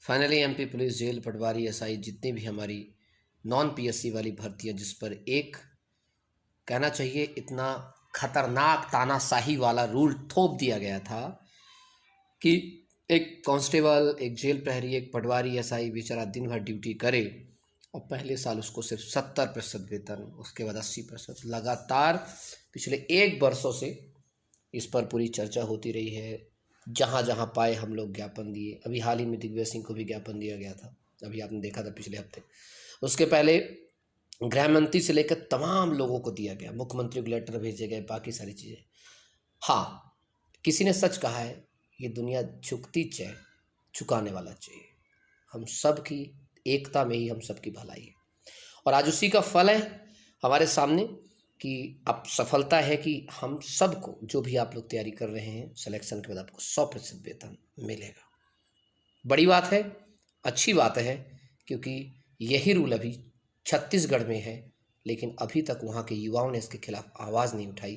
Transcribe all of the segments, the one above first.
Finally MP police jail पटवारी SI जितनी भी हमारी नॉन पीएससी वाली भर्तियां जिस पर एक कहना चाहिए इतना खतरनाक तानाशाही वाला रूल थोप दिया गया था कि एक कांस्टेबल, एक जेल प्रहरी, एक पटवारी एसआई बेचारा दिन भर ड्यूटी करे और पहले साल उसको सिर्फ 70% वेतन, उसके बाद 80%। लगातार पिछले 1 वर्षों से इस पर पूरी चर्चा होती रही है। जहाँ जहाँ पाए हम लोग ज्ञापन दिए। अभी हाल ही में दिग्विजय सिंह को भी ज्ञापन दिया गया था, अभी आपने देखा था पिछले हफ्ते। उसके पहले गृह मंत्री से लेकर तमाम लोगों को दिया गया, मुख्यमंत्री को लेटर भेजे गए, बाकी सारी चीज़ें। हाँ, किसी ने सच कहा है, ये दुनिया झुकती चाहे झुकाने वाला चाहिए। हम सब की एकता में ही हम सबकी भलाई है और आज उसी का फल है हमारे सामने कि अब सफलता है कि हम सबको, जो भी आप लोग तैयारी कर रहे हैं, सिलेक्शन के बाद आपको 100% वेतन मिलेगा। बड़ी बात है, अच्छी बात है, क्योंकि यही रूल अभी छत्तीसगढ़ में है, लेकिन अभी तक वहाँ के युवाओं ने इसके खिलाफ आवाज़ नहीं उठाई।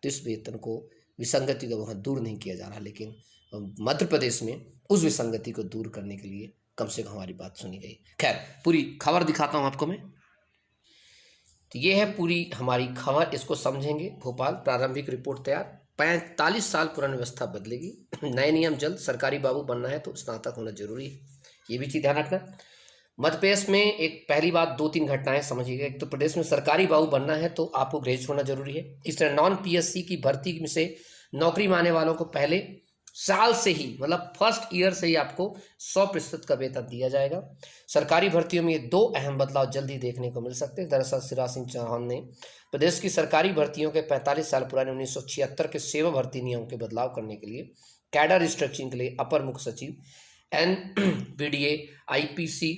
तो इस वेतन को, विसंगति को वहाँ दूर नहीं किया जा रहा, लेकिन मध्य प्रदेश में उस विसंगति को दूर करने के लिए कम से कम हमारी बात सुनी गई। खैर, पूरी खबर दिखाता हूँ आपको मैं। तो ये है पूरी हमारी खबर, इसको समझेंगे। भोपाल प्रारंभिक रिपोर्ट तैयार, 45 साल पुरानी व्यवस्था बदलेगी, नए नियम जल्द, सरकारी बाबू बनना है तो स्नातक होना जरूरी है, ये भी चीज़ ध्यान रखना। मध्य प्रदेश में एक पहली बात, 2-3 घटनाएं समझिएगा। एक तो प्रदेश में सरकारी बाबू बनना है तो आपको ग्रेजुएट होना जरूरी है। इस तरह नॉन पीएससी की भर्ती में से नौकरी में आने वालों को पहले साल से ही, मतलब फर्स्ट ईयर से ही आपको 100% का वेतन दिया जाएगा। सरकारी भर्तियों में ये 2 अहम बदलाव जल्द ही देखने को मिल सकते हैं। दरअसल शिवराज सिंह चौहान ने प्रदेश की सरकारी भर्तियों के 45 साल पुराने 1976 के सेवा भर्ती नियम के बदलाव करने के लिए कैडर रिस्ट्रक्चरिंग के लिए अपर मुख्य सचिव NPDA IPC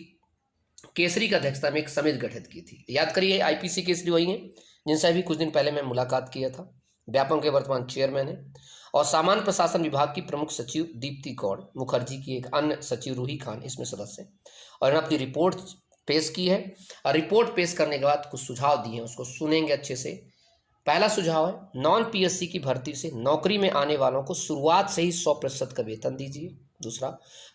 केसरी की अध्यक्षता में एक समिति गठित की थी। याद करिए, IPC केसरी वही है जिनसे अभी कुछ दिन पहले मैं मुलाकात किया था। व्यापम के वर्तमान चेयरमैन है और सामान्य प्रशासन विभाग की प्रमुख सचिव दीप्ति कौर मुखर्जी की एक अन्य सचिव रूही खान इसमें सदस्य हैं और इन्होंने अपनी रिपोर्ट पेश की है। और रिपोर्ट पेश करने के बाद कुछ सुझाव दिए हैं, उसको सुनेंगे अच्छे से। पहला सुझाव है, नॉन पीएससी की भर्ती से नौकरी में आने वालों को शुरुआत से ही 100% का वेतन दीजिए। दूसरा,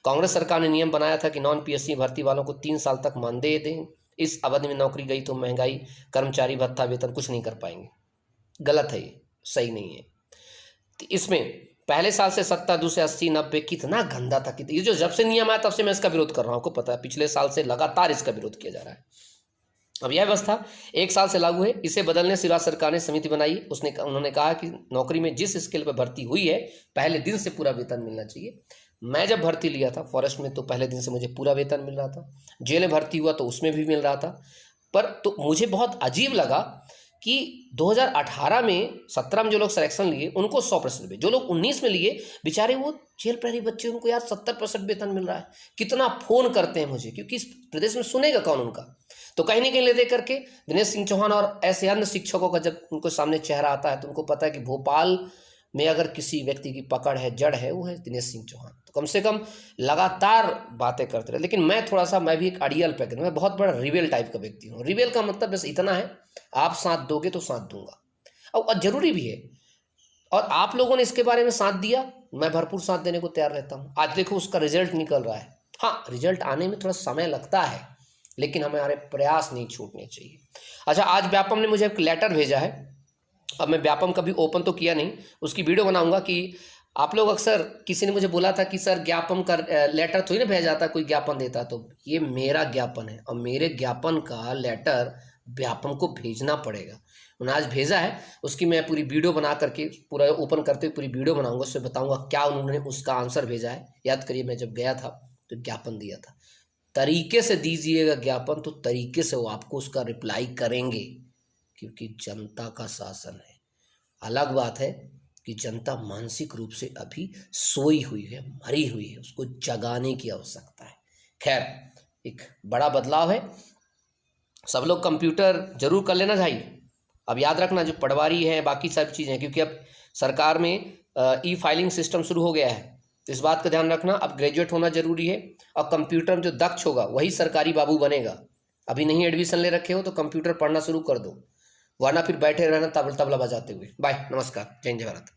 कांग्रेस सरकार ने नियम बनाया था कि नॉन पीएससी भर्ती वालों को 3 साल तक मानदेय दें। इस अवधि में नौकरी गई तो महंगाई, कर्मचारी भत्ता, वेतन कुछ नहीं कर पाएंगे। गलत है, ये सही नहीं है। तो इसमें पहले साल से 70, दूसरे 80, 90, कितना गंदा था। ये जो जब से नियम आया तब से मैं इसका विरोध कर रहा हूँ, आपको पता है, पिछले साल से लगातार इसका विरोध किया जा रहा है। अब यह व्यवस्था 1 साल से लागू है। इसे बदलने शिवराज सरकार ने समिति बनाई। उन्होंने कहा कि नौकरी में जिस स्केल पर भर्ती हुई है, पहले दिन से पूरा वेतन मिलना चाहिए। मैं जब भर्ती लिया था फॉरेस्ट में तो पहले दिन से मुझे पूरा वेतन मिल रहा था। जेल में भर्ती हुआ तो उसमें भी मिल रहा था। पर तो मुझे बहुत अजीब लगा कि 2018 में 17 में जो लोग सिलेक्शन लिए उनको 100% जो लोग 19 में लिए, बेचारे वो जेल प्रहरी बच्चे, उनको यार 70% वेतन मिल रहा है। कितना फोन करते हैं मुझे, क्योंकि इस प्रदेश में सुनेगा कौन उनका। तो कहीं ना कहीं ले दे करके दिनेश सिंह चौहान और ऐसे अन्य शिक्षकों का जब उनको सामने चेहरा आता है तो उनको पता है कि भोपाल में अगर किसी व्यक्ति की पकड़ है, जड़ है, वो है दिनेश सिंह चौहान। तो कम से कम लगातार बातें करते रहे। लेकिन मैं भी एक अड़ियल पैकेट, मैं बहुत बड़ा रिबेल टाइप का व्यक्ति हूँ। रिबेल का मतलब बस इतना है, आप साथ दोगे तो साथ दूंगा, और जरूरी भी है। और आप लोगों ने इसके बारे में साथ दिया, मैं भरपूर साथ देने को तैयार रहता हूँ। आज देखो उसका रिजल्ट निकल रहा है। हाँ, रिजल्ट आने में थोड़ा समय लगता है, लेकिन हमारे प्रयास नहीं छूटने चाहिए। अच्छा, आज व्यापम ने मुझे एक लेटर भेजा है। अब मैं व्यापम कभी ओपन तो किया नहीं, उसकी वीडियो बनाऊंगा कि आप लोग अक्सर, किसी ने मुझे बोला था कि सर ज्ञापन का लेटर थोड़ी ना भेजा जाता, कोई ज्ञापन देता। तो ये मेरा ज्ञापन है और मेरे ज्ञापन का लेटर व्यापम को भेजना पड़ेगा। उन्होंने आज भेजा है, उसकी मैं पूरी वीडियो बना करके, पूरा ओपन करते हुए पूरी वीडियो बनाऊंगा, उससे बताऊंगा क्या उन्होंने उसका आंसर भेजा है। याद करिए, मैं जब गया था तो ज्ञापन दिया था। तरीके से दीजिएगा ज्ञापन, तो तरीके से वो आपको उसका रिप्लाई करेंगे, क्योंकि जनता का शासन है। अलग बात है कि जनता मानसिक रूप से अभी सोई हुई है, मरी हुई है, उसको जगाने की आवश्यकता है। खैर, एक बड़ा बदलाव है। सब लोग कंप्यूटर जरूर कर लेना भाई। अब याद रखना, जो पटवारी है, बाकी सब चीज़ें, क्योंकि अब सरकार में E-फाइलिंग सिस्टम शुरू हो गया है, तो इस बात का ध्यान रखना। अब ग्रेजुएट होना जरूरी है और कंप्यूटर में जो दक्ष होगा वही सरकारी बाबू बनेगा। अभी नहीं एडमिशन ले रखे हो तो कंप्यूटर पढ़ना शुरू कर दो, वरना फिर बैठे रहना तबला बजाते हुए। बाय, नमस्कार, जय हिंद, जय भारत।